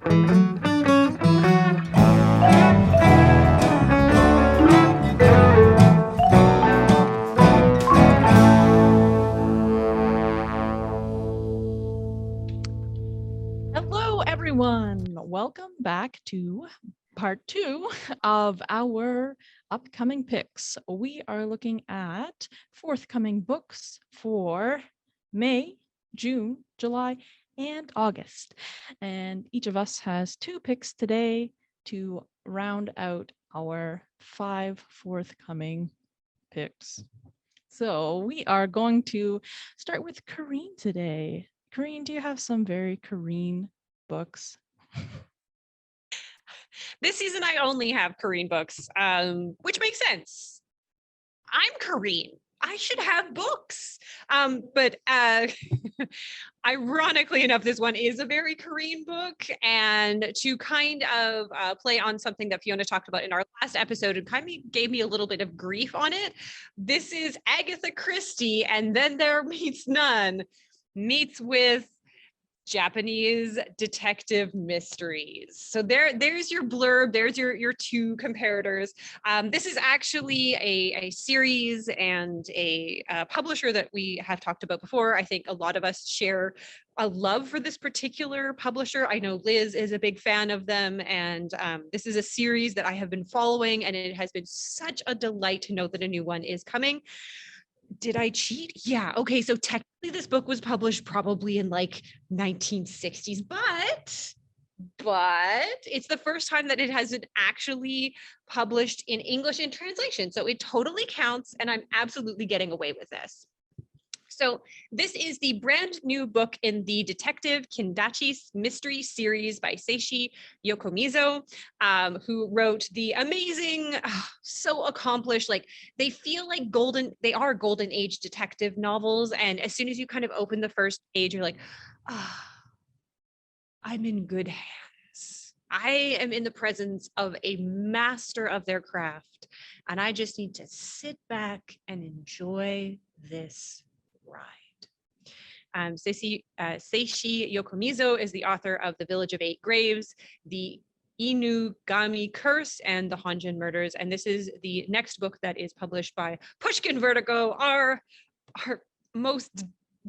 Hello, everyone. Welcome back to part 2 of our upcoming picks. We are looking at forthcoming books for May, June, July, and August. And each of us has 2 picks today to round out our 5 forthcoming picks. So we are going to start with Kareen today. Kareen, do you have some very Kareen books? This season, I only have Korean books, which makes sense. I'm Korean. I should have books. But ironically enough, this one is a very Korean book. And to kind of play on something that Fiona talked about in our last episode and kind of gave me a little bit of grief on it, this is Agatha Christie, and then there meets none, meets with Japanese detective mysteries. So there's your blurb. There's your 2 comparators. This is actually a series and a publisher that we have talked about before. I think a lot of us share a love for this particular publisher. I know Liz is a big fan of them, and this is a series that I have been following, and it has been such a delight to know that a new one is coming. Did I cheat? Yeah. Okay. So technically this book was published probably in like 1960s, but it's the first time that it has been actually published in English in translation. So it totally counts, and I'm absolutely getting away with this. So this is the brand new book in the Detective Kindachi mystery series by Seishi Yokomizo, who wrote the amazing, so accomplished, like they feel like they are golden age detective novels. And as soon as you kind of open the first page, you're like, I'm in good hands. I am in the presence of a master of their craft, and I just need to sit back and enjoy this ride. Seishi Yokomizo is the author of The Village of Eight Graves, The Inugami Curse, and The Hanjin Murders. And this is the next book that is published by Pushkin Vertigo, our most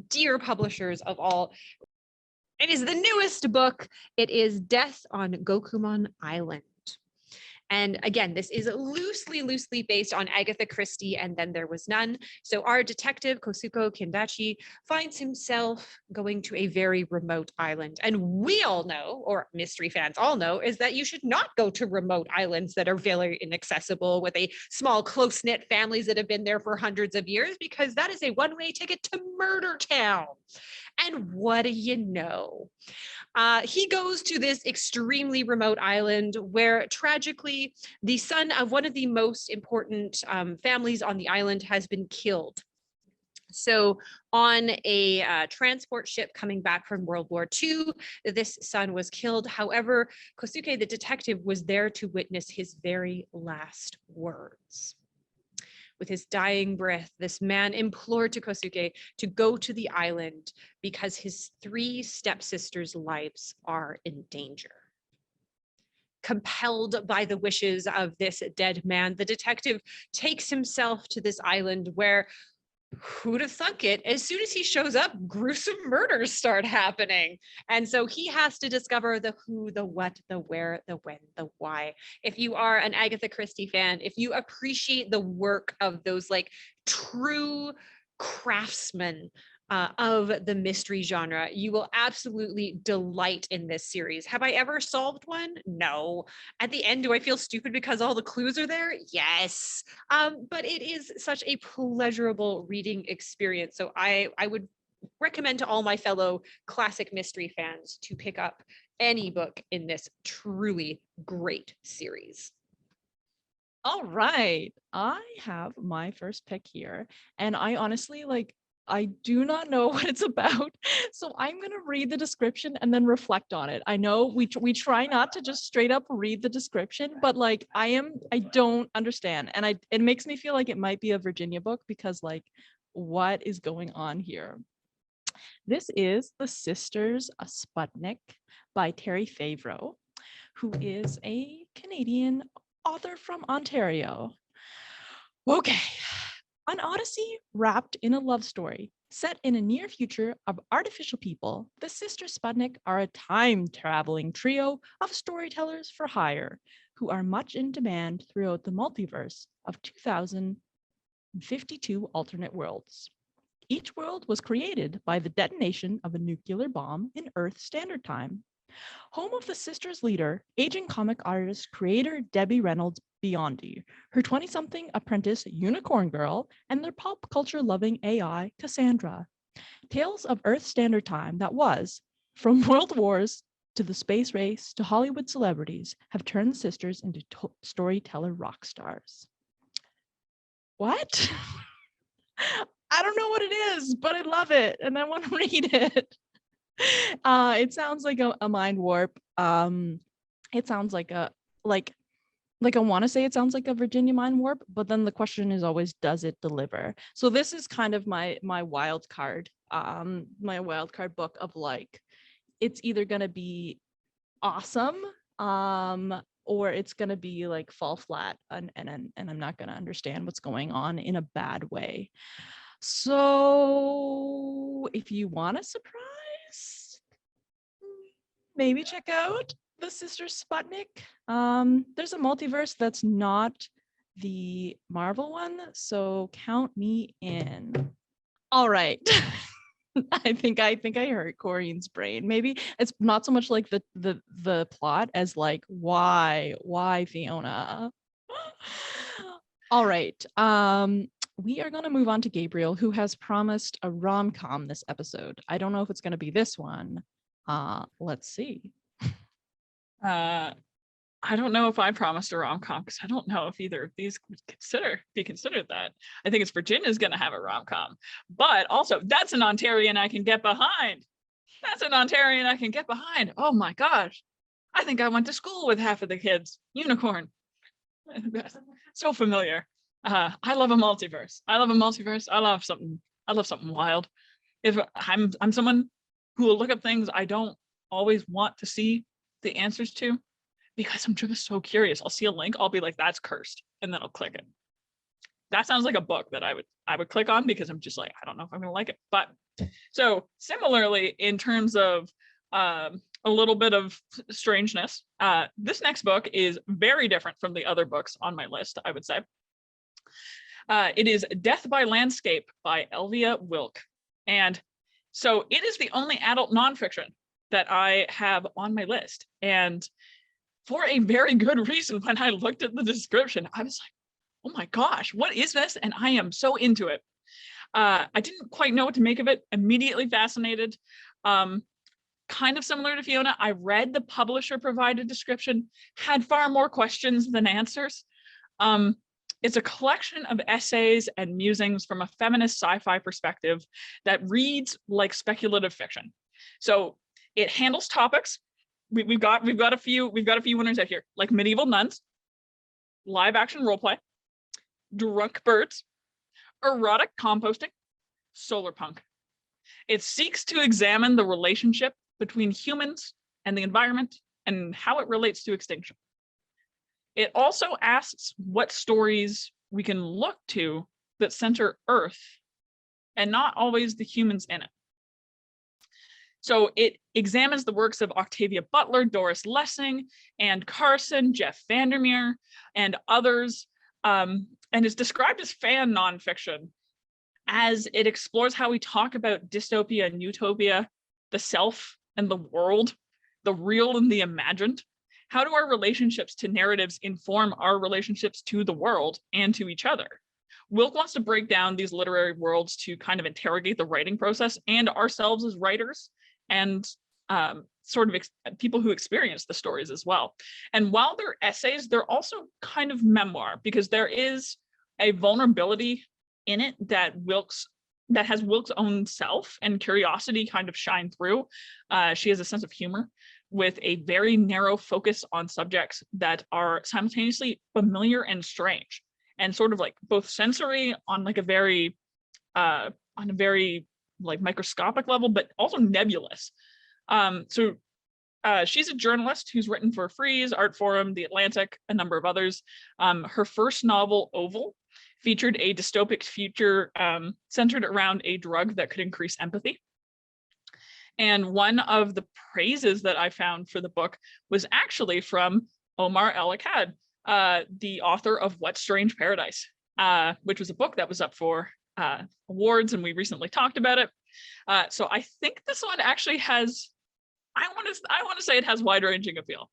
dear publishers of all. It is the newest book. It is Death on Gokumon Island. And again, this is loosely based on Agatha Christie, and Then There Was None. So our detective, Kosuko Kindachi, finds himself going to a very remote island. And we all know, or mystery fans all know, is that you should not go to remote islands that are very inaccessible with a small, close-knit families that have been there for hundreds of years, because that is a one-way ticket to Murder Town. And what do you know? He goes to this extremely remote island where tragically the son of one of the most important families on the island has been killed. So on a transport ship coming back from World War II, this son was killed. However, Kosuke, the detective, was there to witness his very last words. With his dying breath, this man implored to Kosuke to go to the island because his 3 stepsisters' lives are in danger. Compelled by the wishes of this dead man, the detective takes himself to this island where, who'd have thunk it, as soon as he shows up, gruesome murders start happening. And so he has to discover the who, the what, the where, the when, the why. If you are an Agatha Christie fan, if you appreciate the work of those like true craftsmen of the mystery genre, you will absolutely delight in this series. Have I ever solved one? No. At the end, do I feel stupid because all the clues are there? Yes. But it is such a pleasurable reading experience. So I would recommend to all my fellow classic mystery fans to pick up any book in this truly great series. All right. I have my first pick here, and I honestly I do not know what it's about. So I'm going to read the description and then reflect on it. I know we try not to just straight up read the description, but like I don't understand. And it makes me feel like it might be a Virginia book because like what is going on here? This is The Sisters of Sputnik by Terri Favro, who is a Canadian author from Ontario. Okay, an odyssey wrapped in a love story set in a near future of artificial people. The Sisters Sputnik are a time-traveling trio of storytellers for hire who are much in demand throughout the multiverse of 2052 alternate worlds. Each world was created by the detonation of a nuclear bomb in Earth Standard Time. Home of the Sisters' leader, aging comic artist, creator Debbie Reynolds Biondi, her 20-something apprentice Unicorn Girl, and their pop culture loving AI, Cassandra. Tales of Earth Standard Time that was, from world wars to the space race to Hollywood celebrities, have turned the sisters into storyteller rock stars. What? I don't know what it is, but I love it and I want to read it. It sounds like a mind warp. It sounds like I want to say it sounds like a Virginia mind warp, but then the question is always, does it deliver? So this is kind of my wild card, my wild card book of like, it's either gonna be awesome, or it's gonna be like fall flat, and I'm not gonna understand what's going on in a bad way. So if you want a surprise, maybe check out The Sisters Sputnik. There's a multiverse that's not the Marvel one, so count me in. All right. I think I hurt Corinne's brain. Maybe it's not so much like the plot as like why Fiona. All right. We are going to move on to Gabriel, who has promised a rom-com this episode. I don't know if it's going to be this one. Let's see. I don't know if I promised a rom-com because I don't know if either of these would be considered that. I think it's Virginia's going to have a rom-com, but also that's an Ontarian I can get behind. That's an Ontarian I can get behind. Oh my gosh. I think I went to school with half of the kids. Unicorn. So familiar. I love a multiverse. I love something wild. If I'm someone who will look up things I don't always want to see the answers to because I'm just so curious. I'll see a link, I'll be like, that's cursed, and then I'll click it. That sounds like a book that I would click on because I'm just like, I don't know if I'm gonna like it. But so similarly, in terms of a little bit of strangeness, this next book is very different from the other books on my list, I would say. It is Death by Landscape by Elvia Wilk. And so it is the only adult nonfiction that I have on my list. And for a very good reason, when I looked at the description, I was like, oh my gosh, what is this? And I am so into it. I didn't quite know what to make of it, immediately fascinated. Kind of similar to Fiona, I read the publisher provided description, had far more questions than answers. It's a collection of essays and musings from a feminist sci-fi perspective that reads like speculative fiction. So it handles topics. We've got a few winners out here, like medieval nuns, live action roleplay, drunk birds, erotic composting, solar punk. It seeks to examine the relationship between humans and the environment and how it relates to extinction. It also asks what stories we can look to that center Earth and not always the humans in it. So it examines the works of Octavia Butler, Doris Lessing, Anne Carson, Jeff Vandermeer, and others, and is described as fan nonfiction as it explores how we talk about dystopia and utopia, the self and the world, the real and the imagined. How do our relationships to narratives inform our relationships to the world and to each other? Wilk wants to break down these literary worlds to kind of interrogate the writing process and ourselves as writers and sort of people who experience the stories as well. And while they're essays, they're also kind of memoir because there is a vulnerability in it that has Wilk's own self and curiosity kind of shine through. She has a sense of humor with a very narrow focus on subjects that are simultaneously familiar and strange, and sort of like both sensory on like a very like microscopic level, but also nebulous. She's a journalist who's written for Freeze, Art Forum, The Atlantic, a number of others. Her first novel, Oval, featured a dystopic future centered around a drug that could increase empathy. And one of the praises that I found for the book was actually from Omar El-Akkad, the author of What Strange Paradise, which was a book that was up for awards, and we recently talked about it. So I think this one actually has, I want to say it has wide-ranging appeal.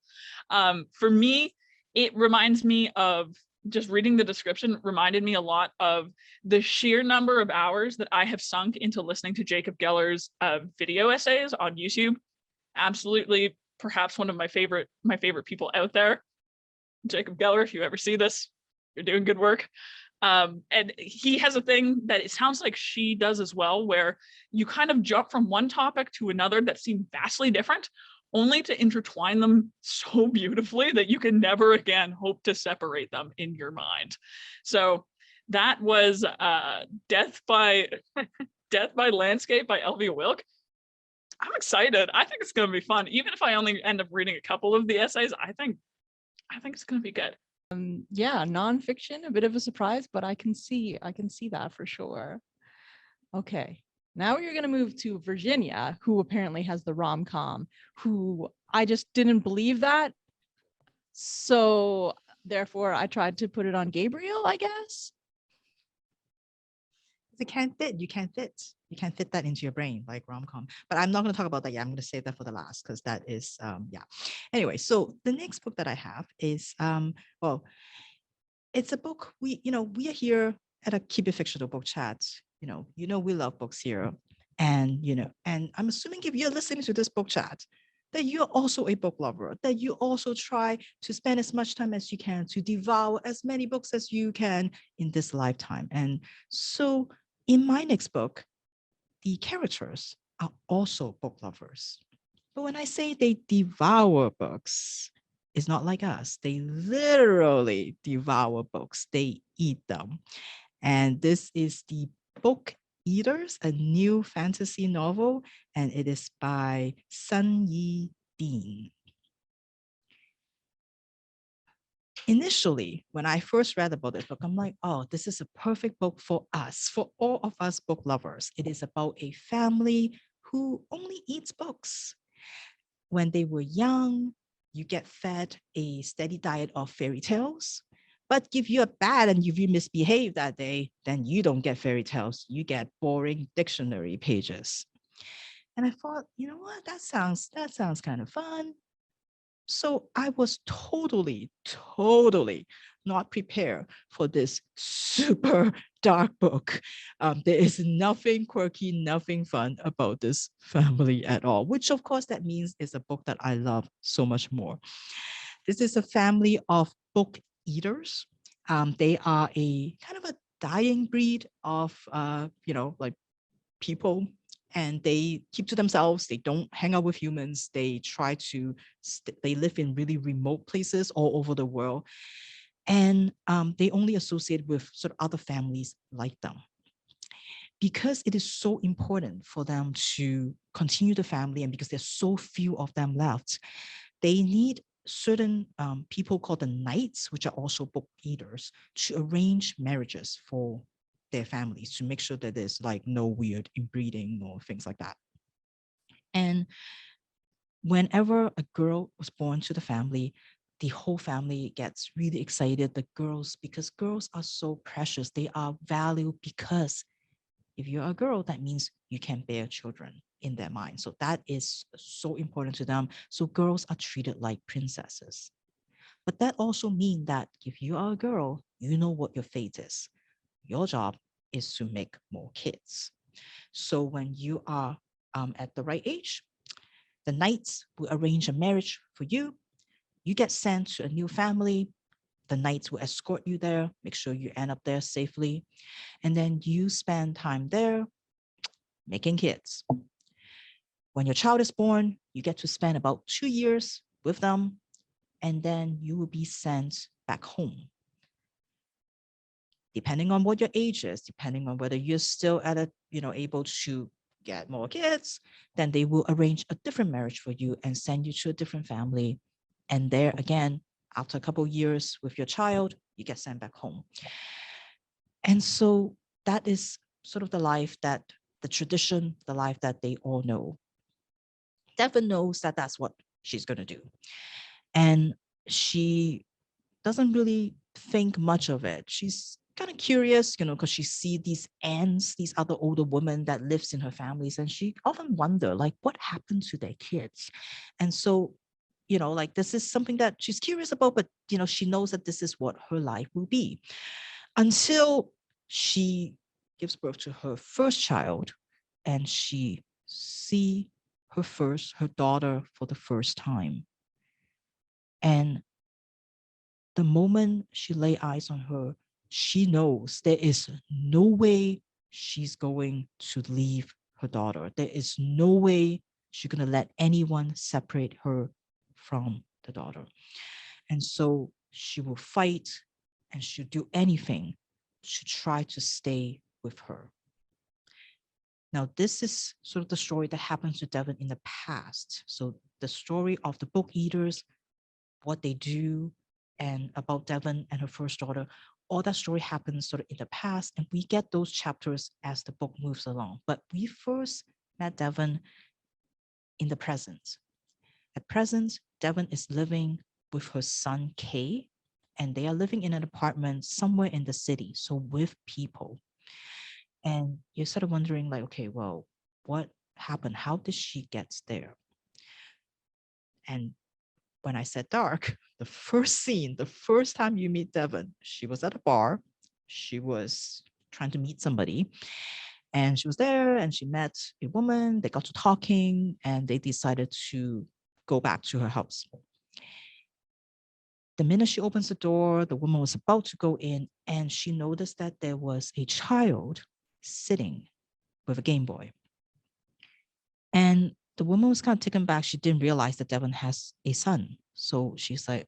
For me, it reminds me of, just reading the description reminded me a lot of the sheer number of hours that I have sunk into listening to Jacob Geller's video essays on YouTube. Absolutely, perhaps one of my favorite people out there. Jacob Geller, if you ever see this, you're doing good work. And he has a thing that it sounds like she does as well, where you kind of jump from one topic to another that seem vastly different, only to intertwine them so beautifully that you can never again hope to separate them in your mind. So that was Death by Landscape by Elvia Wilk. I'm excited. I think it's going to be fun. Even if I only end up reading a couple of the essays, I think it's going to be good. Yeah, nonfiction, a bit of a surprise, but I can see that for sure. Okay. Now you're going to move to Virginia, who apparently has the rom-com, who I just didn't believe that. So therefore, I tried to put it on Gabriel, I guess. It can't fit. You can't fit that into your brain like rom-com. But I'm not going to talk about that yet. I'm going to save that for the last, because that is, yeah. Anyway, so the next book that I have is, well, it's a book we are here at a Keep It Fictional book chat. We love books here. And, and I'm assuming if you're listening to this book chat, that you're also a book lover, that you also try to spend as much time as you can to devour as many books as you can in this lifetime. And so in my next book, the characters are also book lovers. But when I say they devour books, it's not like us. They literally devour books. They eat them. And this is the Book Eaters, a new fantasy novel, and it is by Sunyi. Initially, when I first read about this book, I'm like, oh, this is a perfect book for us, for all of us book lovers. It is about a family who only eats books. When they were young, you get fed a steady diet of fairy tales. But if you're bad and if you misbehave that day, then you don't get fairy tales. You get boring dictionary pages. And I thought, you know what? That sounds kind of fun. So I was totally not prepared for this super dark book. There is nothing quirky, nothing fun about this family at all, which of course that means is a book that I love so much more. This is a family of book eaters. They are a kind of a dying breed of, like people, and they keep to themselves. They don't hang out with humans. They try to, they live in really remote places all over the world. And they only associate with sort of other families like them. Because it is so important for them to continue the family, and because there's so few of them left, they need certain people called the knights, which are also book eaters, to arrange marriages for their families, to make sure that there's like no weird inbreeding or things like that. And whenever a girl was born to the family, the whole family gets really excited, the girls, because girls are so precious. They are valued because if you're a girl, that means you can bear children in their mind. So that is so important to them. So girls are treated like princesses. But that also means that if you are a girl, you know what your fate is. Your job is to make more kids. So when you are at the right age, the knights will arrange a marriage for you. You get sent to a new family. The knights will escort you there, make sure you end up there safely. And then you spend time there making kids. When your child is born, you get to spend about 2 years with them, and then you will be sent back home. Depending on what your age is, depending on whether you're still at a, able to get more kids, then they will arrange a different marriage for you and send you to a different family. And there again, after a couple of years with your child, you get sent back home. And so that is sort of the life that the tradition, the life that they all know. Devon knows that that's what she's going to do. And she doesn't really think much of it. She's kind of curious, because she see these aunts, these other older women that lives in her families, and she often wonder, like, what happened to their kids? And so, like, this is something that she's curious about, but, she knows that this is what her life will be until she gives birth to her first child and she see her daughter for the first time. And the moment she lay eyes on her, she knows there is no way she's going to leave her daughter. There is no way she's going to let anyone separate her from the daughter. And so she will fight and she'll do anything to try to stay with her. Now, this is sort of the story that happens to Devon in the past. So the story of the book eaters, what they do, and about Devon and her first daughter, all that story happens sort of in the past, and we get those chapters as the book moves along. But we first met Devon in the present. At present, Devon is living with her son, Kay, and they are living in an apartment somewhere in the city, so with people. And you're sort of wondering, like, okay, well, what happened? How did she get there? And when I said dark, the first scene, the first time you meet Devon, she was at a bar. She was trying to meet somebody. And she was there and she met a woman. They got to talking and they decided to go back to her house. The minute she opens the door, the woman was about to go in and she noticed that there was a child sitting with a Game Boy. And the woman was kind of taken back. She didn't realize that Devon has a son. So she's like,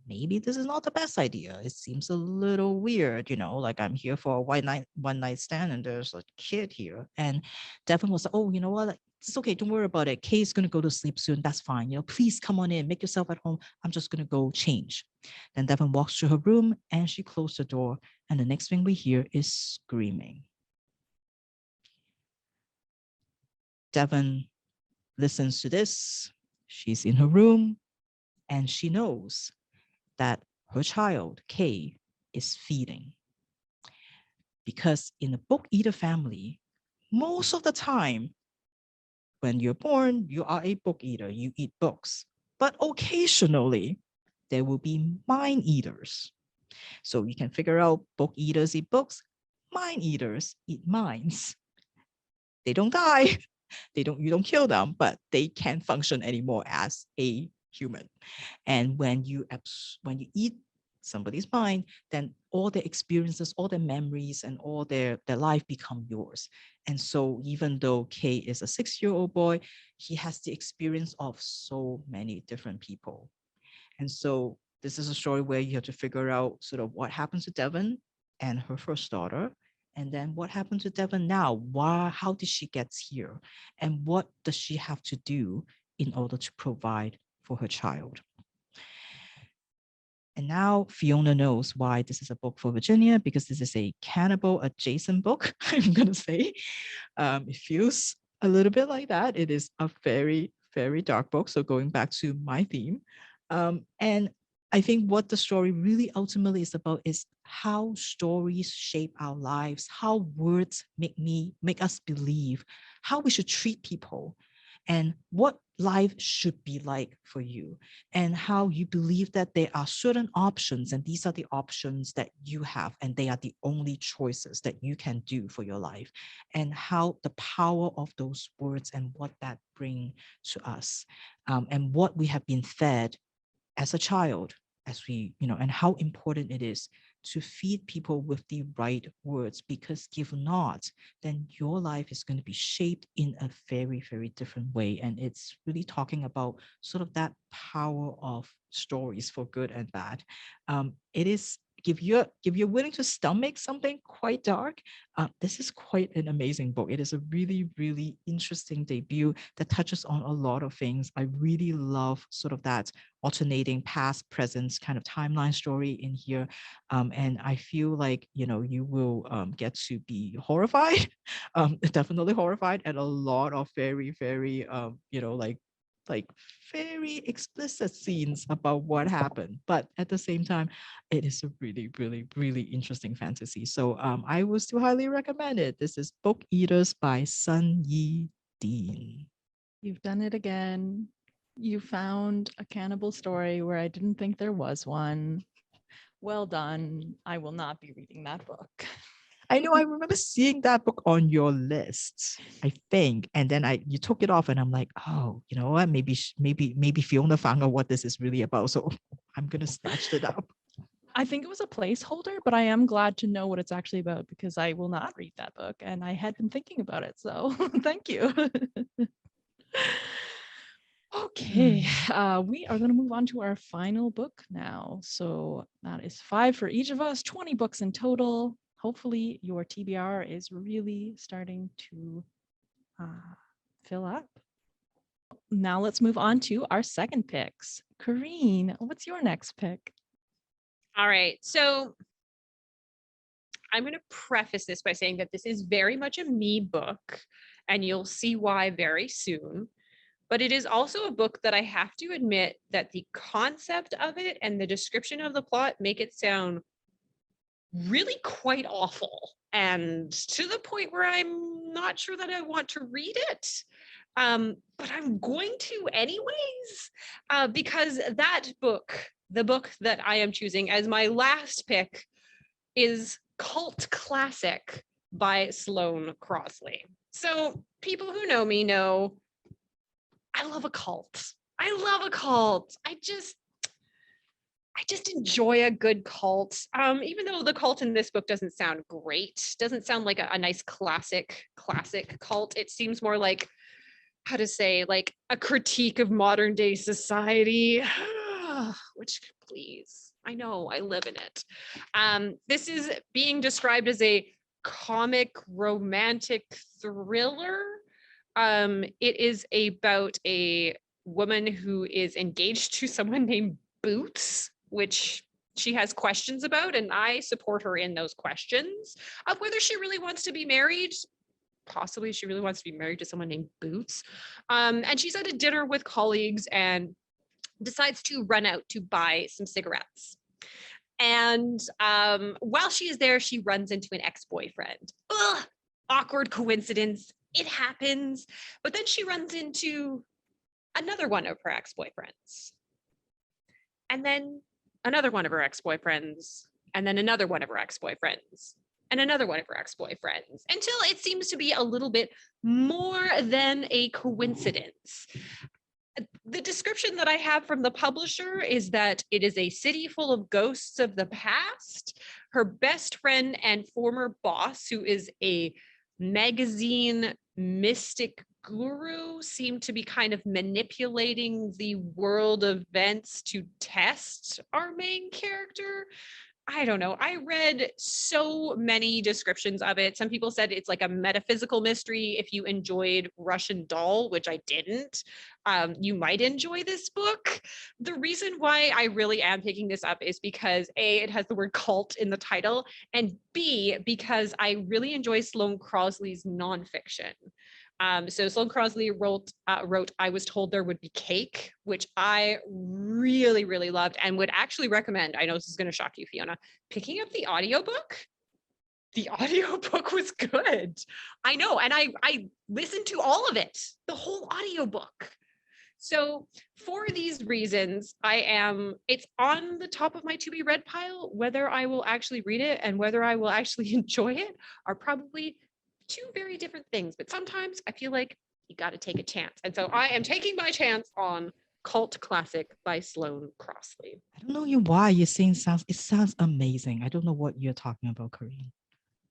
maybe this is not the best idea. It seems a little weird, like I'm here for a one night stand and there's a kid here. And Devon was like, oh, you know what? It's okay. Don't worry about it. Kay's going to go to sleep soon. That's fine. Please come on in, make yourself at home. I'm just going to go change. Then Devon walks to her room and she closed the door. And the next thing we hear is screaming. Devon listens to this. She's in her room and she knows that her child, Kay, is feeding. Because in the book eater family, most of the time, when you're born, you are a book eater, you eat books. But occasionally, there will be mind eaters. So you can figure out book eaters eat books, mind eaters eat minds. They don't die. You don't kill them, but they can't function anymore as a human. And when you eat somebody's mind, then all their experiences, all their memories, and all their life become yours. And so even though Kay is a 6-year-old boy, he has the experience of so many different people. And so this is a story where you have to figure out sort of what happens to Devon and her first daughter. And then what happened to Devon now? How did she get here? And what does she have to do in order to provide for her child? And now Fiona knows why this is a book for Virginia, because this is a cannibal adjacent book, I'm going to say. It feels a little bit like that. It is a very, very dark book. So going back to my theme. And I think what the story really ultimately is about is how stories shape our lives, how words make us believe, how we should treat people, and what life should be like for you, and how you believe that there are certain options, and these are the options that you have, and they are the only choices that you can do for your life, and how the power of those words and what that bring to us, and what we have been fed as a child, as we, and how important it is to feed people with the right words, because if not, then your life is going to be shaped in a very, very different way. And it's really talking about sort of that power of stories for good and bad. It is if you're willing to stomach something quite dark, this is quite an amazing book. It is a really, really interesting debut that touches on a lot of things. I really love sort of that alternating past, present kind of timeline story in here. And I feel like, you will get to be horrified, definitely horrified at a lot of very, very, like very explicit scenes about what happened. But at the same time, it is a really, really, really interesting fantasy. So I would still highly recommend it. This is Book Eaters by Sunyi Dean. You've done it again. You found a cannibal story where I didn't think there was one. Well done. I will not be reading that book. I know, I remember seeing that book on your list, I think, and then you took it off, and I'm like, oh, you know what? Maybe Fiona found out what this is really about, so I'm gonna snatch it up. I think it was a placeholder, but I am glad to know what it's actually about because I will not read that book, and I had been thinking about it. So thank you. Okay, we are going to move on to our final book now. So that is 5 for each of us, 20 books in total. Hopefully your TBR is really starting to fill up. Now let's move on to our second picks. Kareen, what's your next pick? All right. So I'm going to preface this by saying that this is very much a me book, and you'll see why very soon. But it is also a book that I have to admit that the concept of it and the description of the plot make it sound really quite awful, and to the point where I'm not sure that I want to read it. But I'm going to anyways, because that book, the book that I am choosing as my last pick, is Cult Classic by Sloan Crosley. So people who know me know I love a cult. I love a cult. I just enjoy a good cult. Even though the cult in this book doesn't sound great, doesn't sound like a nice classic cult. It seems more like, how to say, like a critique of modern day society, which, please, I know I live in it. This is being described as a comic romantic thriller. It is about a woman who is engaged to someone named Boots, which she has questions about, and I support her in those questions of whether she really wants to be married. Possibly she really wants to be married to someone named Boots. And she's at a dinner with colleagues and decides to run out to buy some cigarettes. And while she is there, she runs into an ex-boyfriend. Ugh, awkward coincidence. It happens. But then she runs into another one of her ex-boyfriends. And then another one of her ex-boyfriends. And then another one of her ex-boyfriends. And another one of her ex-boyfriends, until it seems to be a little bit more than a coincidence. The description that I have from the publisher is that it is a city full of ghosts of the past. Her best friend and former boss, who is a magazine mystic guru, seem to be kind of manipulating the world events to test our main character. I don't know. I read so many descriptions of it. Some people said it's like a metaphysical mystery. If you enjoyed Russian Doll, which I didn't, you might enjoy this book. The reason why I really am picking this up is because A, it has the word cult in the title, and B, because I really enjoy Sloan Crosley's nonfiction. So Sloan Crosley wrote I Was Told There Would Be Cake, which I really, really loved and would actually recommend. I know this is going to shock you, Fiona, picking up the audiobook. The audiobook was good. I know. And I listened to all of it, the whole audiobook. So for these reasons, it's on the top of my to be read pile. Whether I will actually read it and whether I will actually enjoy it are probably two very different things, but sometimes I feel like you got to take a chance. And so I am taking my chance on Cult Classic by Sloan Crosley. I don't know why you're saying it sounds amazing. I don't know what you're talking about, Kareen.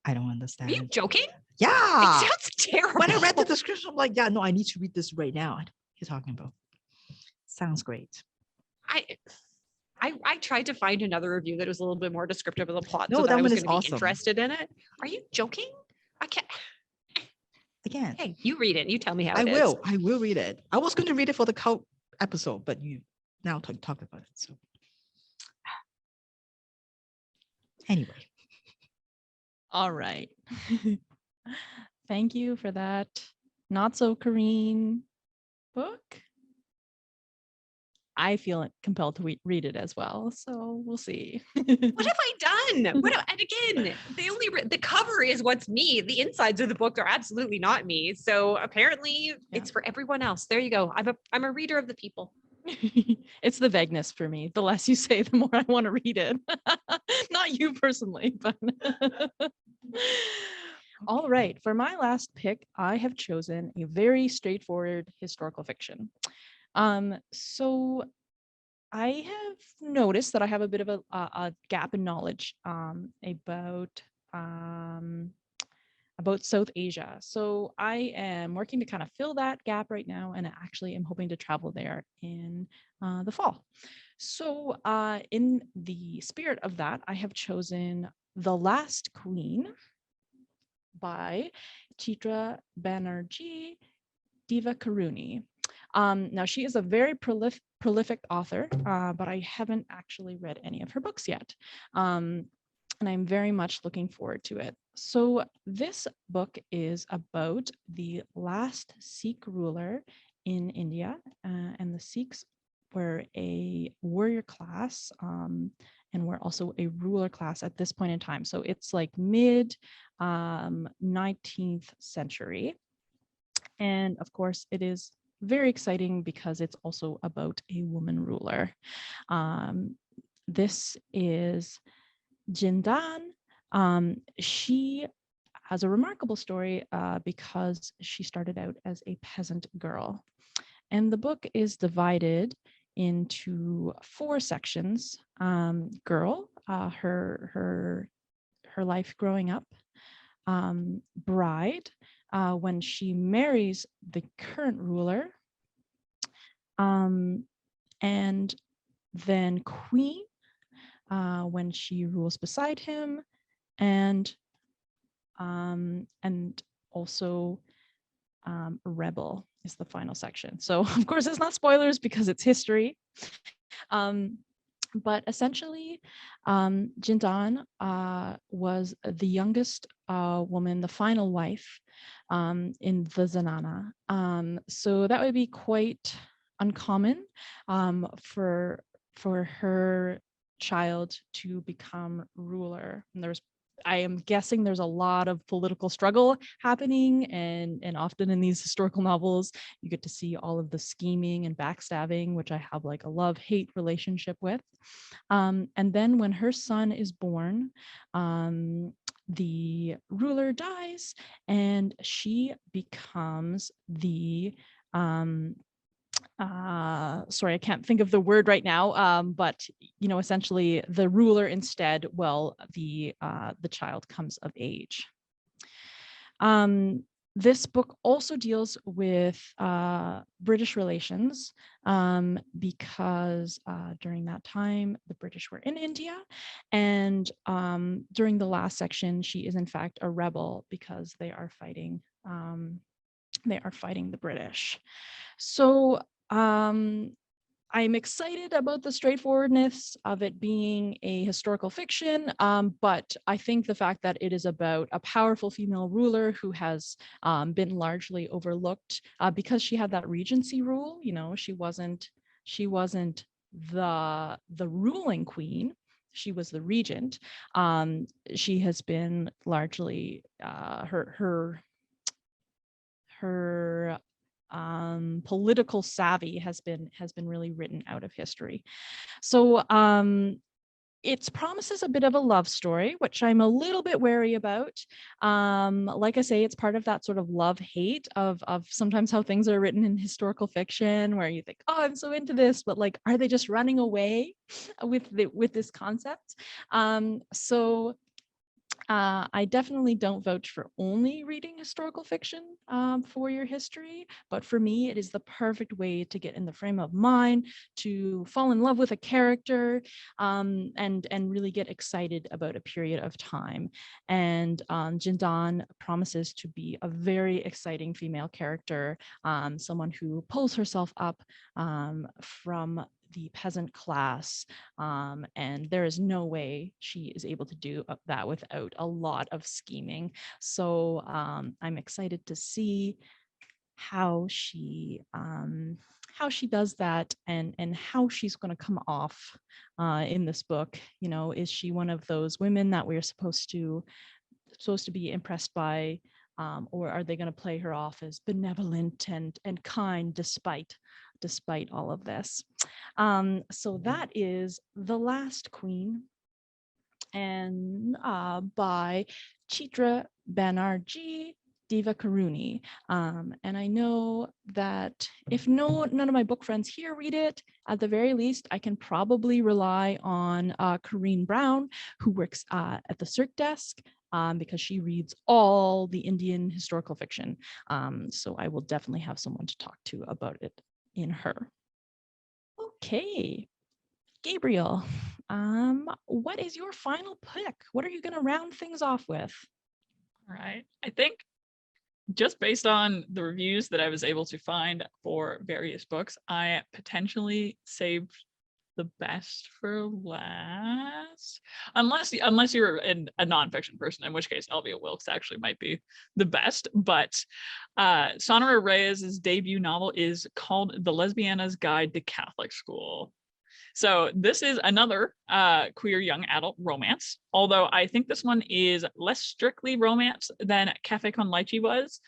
I don't understand. Are you joking? Yeah. It sounds terrible. When I read the description, I'm like, yeah, no, I need to read this right now. I don't know what you're talking about. Sounds great. I tried to find another review that was a little bit more descriptive of the plot No, so that that I was one is going to be awesome. interested in it. Are you joking? I can't. Again, Hey, you read it. You tell me how I it is. will. I will read it. I was going to read it for the cult episode, but you now talk about it. So anyway, All right. Thank you for that not so Korean book. I feel compelled to read it as well, so we'll see. What have I done? And again, the cover is what's me. The insides of the book are absolutely not me. So apparently, it's for everyone else. There you go. I'm a reader of the people. It's the vagueness for me. The less you say, the more I want to read it. Not you personally, but all right. For my last pick, I have chosen a very straightforward historical fiction. So I have noticed that I have a bit of a gap in knowledge about South Asia. So I am working to kind of fill that gap right now, and I actually am hoping to travel there in the fall. So in the spirit of that, I have chosen The Last Queen by Chitra, Banerjee, Divakaruni. Now, she is a very prolific author, but I haven't actually read any of her books yet. And I'm very much looking forward to it. So this book is about the last Sikh ruler in India, and the Sikhs were a warrior class, and were also a ruler class at this point in time. So it's like mid 19th century. And of course, it is very exciting because it's also about a woman ruler. This is Jindan. She has a remarkable story because she started out as a peasant girl. And the book is divided into 4 sections. Girl, her life growing up. Bride, when she marries the current ruler. And then queen, when she rules beside him, and also rebel is the final section. So of course it's not spoilers because it's history. But essentially, Jindan was the youngest woman, the final wife in the Zanana. So that would be quite uncommon for her child to become ruler. And I am guessing there's a lot of political struggle happening, and often in these historical novels, you get to see all of the scheming and backstabbing, which I have like a love-hate relationship with. And then when her son is born, the ruler dies, and she becomes the sorry, I can't think of the word right now, but essentially the ruler instead, well, the child comes of age. This book also deals with British relations, because during that time the British were in India, and during the last section she is in fact a rebel because they are fighting the British. So I'm excited about the straightforwardness of it being a historical fiction, but I think the fact that it is about a powerful female ruler who has been largely overlooked because she had that regency rule. She wasn't the ruling queen. She was the regent. She has been largely her political savvy has been really written out of history. So it promises a bit of a love story, which I'm a little bit wary about. Like I say, it's part of that sort of love-hate of sometimes how things are written in historical fiction, where you think, oh, I'm so into this, but like, are they just running away with this concept? So I definitely don't vouch for only reading historical fiction for your history, but for me, it is the perfect way to get in the frame of mind, to fall in love with a character, and really get excited about a period of time. And Jindan promises to be a very exciting female character, someone who pulls herself up from the peasant class, and there is no way she is able to do that without a lot of scheming. So I'm excited to see how she does that, and how she's going to come off in this book. You know, is she one of those women that we're supposed to be impressed by, or are they going to play her off as benevolent and kind despite all of this? So that is The Last Queen, and by Chitra, Banerjee, Divakaruni. And I know that if none of my book friends here read it, at the very least, I can probably rely on Corinne Brown, who works at the Cirque desk, because she reads all the Indian historical fiction. So I will definitely have someone to talk to about it in her. Okay, Gabriel, what is your final pick? What are you going to round things off with? All right. I think just based on the reviews that I was able to find for various books, I potentially saved the best for last, unless you're a nonfiction person, in which case Elvia Wilkes actually might be the best. But Sonora Reyes' debut novel is called The Lesbiana's Guide to Catholic School. So this is another queer young adult romance, although I think this one is less strictly romance than Cafe con Leche was.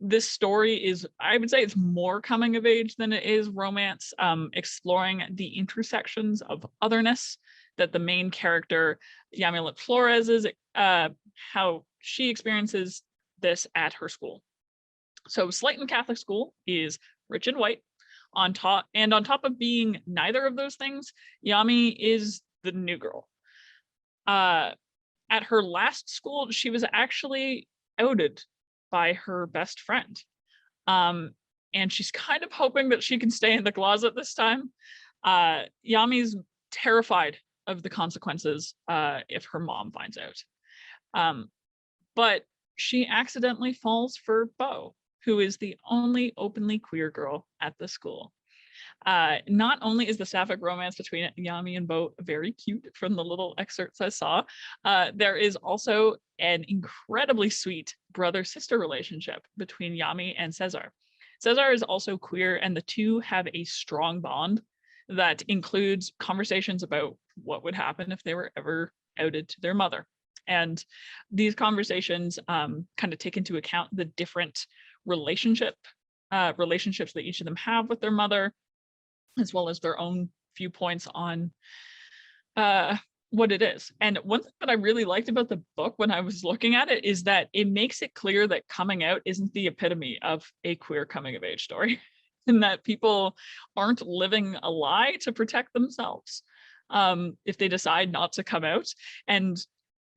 This story is, I would say it's more coming of age than it is romance, exploring the intersections of otherness that the main character, Yamilet Flores, is, how she experiences this at her school. So Slayton Catholic School is rich and white. On top of being neither of those things, Yami is the new girl. At her last school, she was actually outed by her best friend. And she's kind of hoping that she can stay in the closet this time. Yami's terrified of the consequences if her mom finds out. But she accidentally falls for Bo, who is the only openly queer girl at the school. Not only is the sapphic romance between Yami and Bo very cute from the little excerpts I saw, there is also an incredibly sweet brother-sister relationship between Yami and Cesar. Cesar is also queer, and the two have a strong bond that includes conversations about what would happen if they were ever outed to their mother. And these conversations kind of take into account the different relationships that each of them have with their mother, as well as their own viewpoints on what it is. And one thing that I really liked about the book when I was looking at it is that it makes it clear that coming out isn't the epitome of a queer coming of age story, and that people aren't living a lie to protect themselves if they decide not to come out. And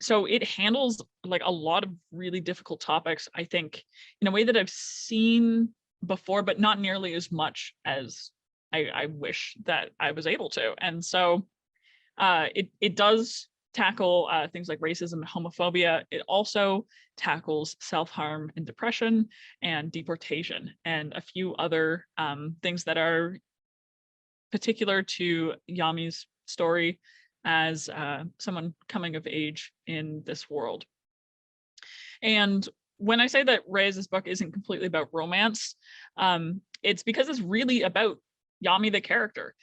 so it handles like a lot of really difficult topics, I think, in a way that I've seen before, but not nearly as much as I wish that I was able to. And so it does tackle things like racism and homophobia. It also tackles self-harm and depression and deportation and a few other things that are particular to Yami's story as someone coming of age in this world. And when I say that Reyes' book isn't completely about romance, it's because it's really about Yami, the character.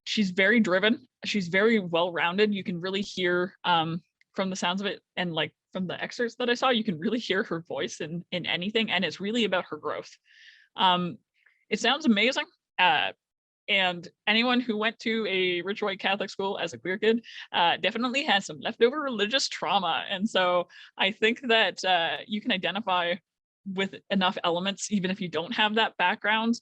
She's very driven. She's very well-rounded. You can really hear from the sounds of it, and like from the excerpts that I saw, you can really hear her voice in anything, and it's really about her growth. It sounds amazing. And anyone who went to a rich white Catholic school as a queer kid definitely has some leftover religious trauma. And so I think that you can identify with enough elements, even if you don't have that background,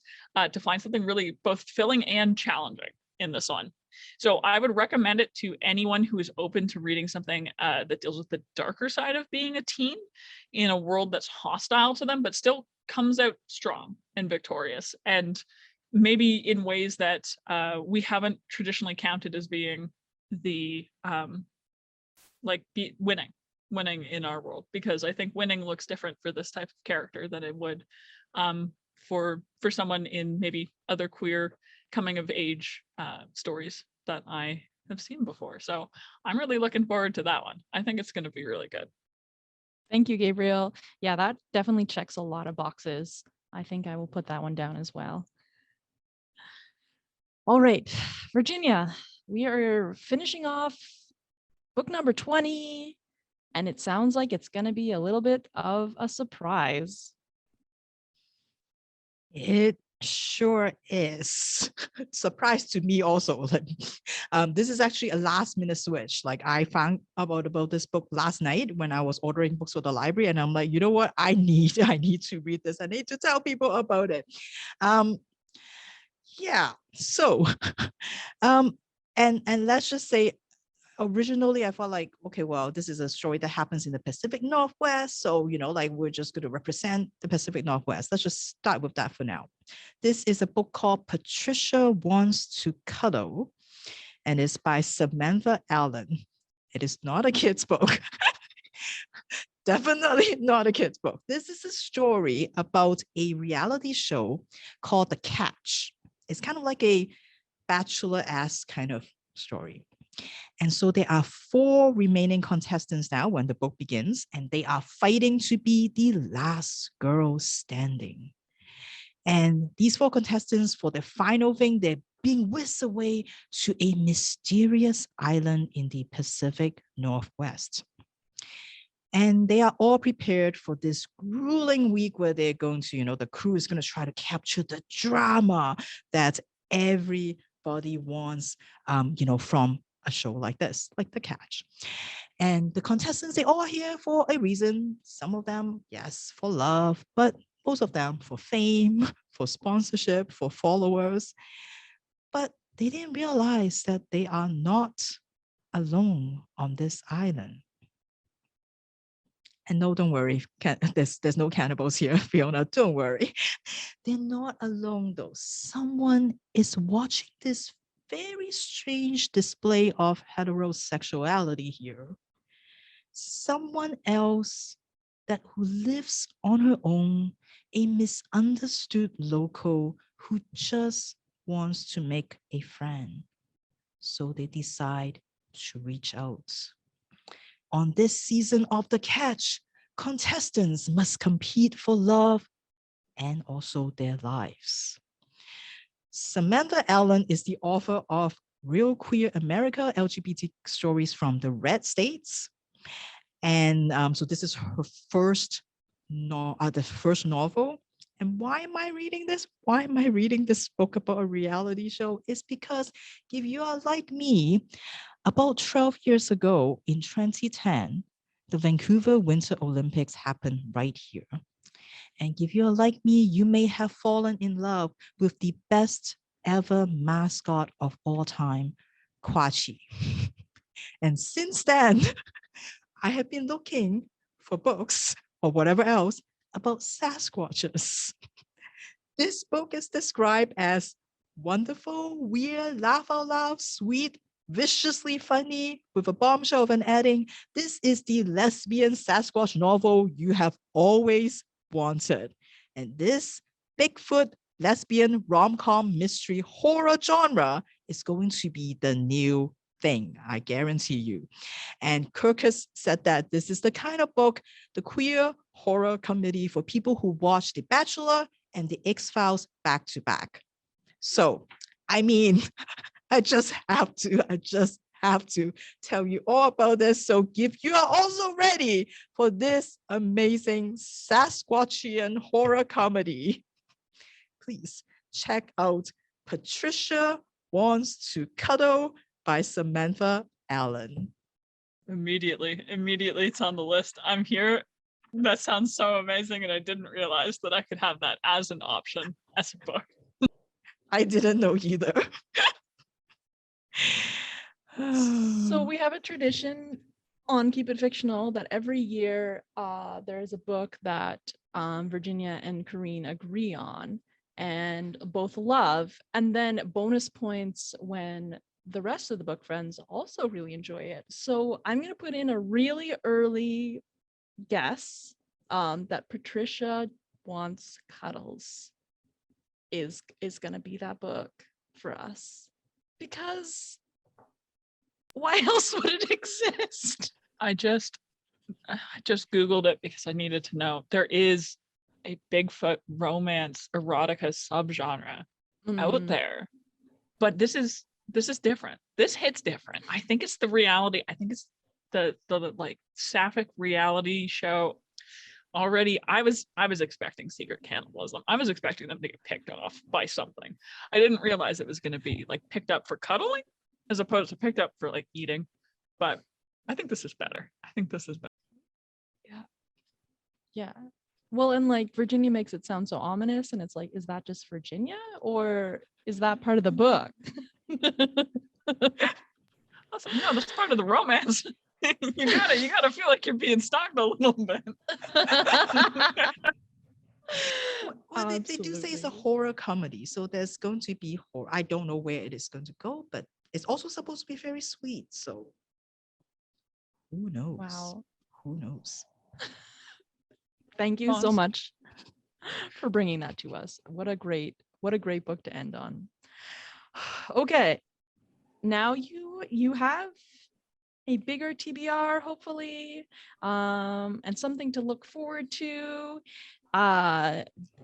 to find something really both fulfilling and challenging in this one. So I would recommend it to anyone who is open to reading something that deals with the darker side of being a teen in a world that's hostile to them, but still comes out strong and victorious, and maybe in ways that we haven't traditionally counted as being the winning in our world, because I think winning looks different for this type of character than it would for someone in maybe other queer coming of age stories that I have seen before. So I'm really looking forward to that one. I think it's going to be really good. Thank you, Gabriel. Yeah, that definitely checks a lot of boxes. I think I will put that one down as well. All right, Virginia, we are finishing off book number 20, and it sounds like it's going to be a little bit of a surprise. It sure is. Surprise to me also. This is actually a last minute switch. Like I found about this book last night when I was ordering books for the library, and I'm like, you know what? I need to read this. I need to tell people about it. Yeah. So, and let's just say, originally I felt like, okay, well, this is a story that happens in the Pacific Northwest. So, like we're just going to represent the Pacific Northwest. Let's just start with that for now. This is a book called Patricia Wants to Cuddle, and it's by Samantha Allen. It is not a kid's book. Definitely not a kid's book. This is a story about a reality show called The Catch. It's kind of like a Bachelor-esque kind of story. And so there are 4 remaining contestants now when the book begins, and they are fighting to be the last girl standing. And these 4 contestants, for the final thing, they're being whisked away to a mysterious island in the Pacific Northwest. And they are all prepared for this grueling week where they're going to, the crew is going to try to capture the drama that everybody wants, from a show like this, like The Catch. And the contestants, they all are here for a reason. Some of them, yes, for love, but most of them for fame, for sponsorship, for followers. But they didn't realize that they are not alone on this island. And no, don't worry, there's no cannibals here, Fiona, don't worry. They're not alone though. Someone is watching this very strange display of heterosexuality here. Someone else who lives on her own, a misunderstood local who just wants to make a friend. So they decide to reach out. On this season of The Catch, contestants must compete for love and also their lives. Samantha Allen is the author of Real Queer America, LGBT Stories from the Red States. And so this is her first novel. And why am I reading this? Why am I reading this book about a reality show? It's because if you are like me, about 12 years ago in 2010, the Vancouver Winter Olympics happened right here. And if you're like me, you may have fallen in love with the best ever mascot of all time, Kwachi. And since then, I have been looking for books or whatever else about Sasquatches. This book is described as wonderful, weird, laugh out loud, sweet, viciously funny, with a bombshell of an ending. This is the lesbian Sasquatch novel you have always wanted. And this Bigfoot lesbian rom-com mystery horror genre is going to be the new thing, I guarantee you. And Kirkus said that this is the kind of book, the queer horror comedy for people who watch The Bachelor and The X-Files back to back. So, I mean, I just have to tell you all about this. So if you are also ready for this amazing Sasquatchian horror comedy, please check out Patricia Wants to Cuddle by Samantha Allen. Immediately it's on the list. I'm here. That sounds so amazing, and I didn't realize that I could have that as an option as a book. I didn't know either. we have a tradition on Keep It Fictional that every year there is a book that Virginia and Kareen agree on and both love, and then bonus points when the rest of the book friends also really enjoy it. So I'm going to put in a really early guess that Patricia Wants Cuddles is going to be that book for us, because why else would it exist? I just Googled it because I needed to know. There is a Bigfoot romance erotica subgenre out there, but this is different. This hits different. I think it's the reality. I think it's the like sapphic reality show. Already, I was expecting secret cannibalism. I was expecting them to get picked off by something. I didn't realize it was going to be like picked up for cuddling as opposed to picked up for like eating. But I think this is better. I think this is better. Yeah. Well, and like Virginia makes it sound so ominous, and it's like, is that just Virginia or is that part of the book? Listen, no, that's part of the romance. you gotta feel like you're being stalked a little bit. Well, they do say it's a horror comedy, so there's going to be horror. I don't know where it is going to go, but it's also supposed to be very sweet. So who knows? Wow. Who knows? Thank you so much for bringing that to us. What a great book to end on. Okay, now you have a bigger TBR, hopefully, and something to look forward to.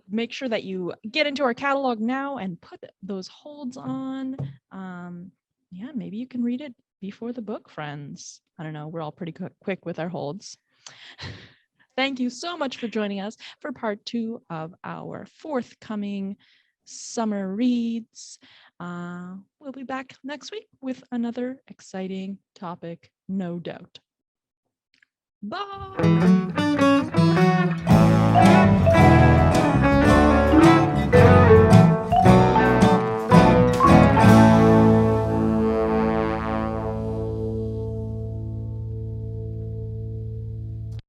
Make sure that you get into our catalog now and put those holds on. Yeah, maybe you can read it before the book, friends. I don't know, we're all pretty quick with our holds. Thank you so much for joining us for part 2 of our forthcoming summer reads. We'll be back next week with another exciting topic, no doubt. Bye.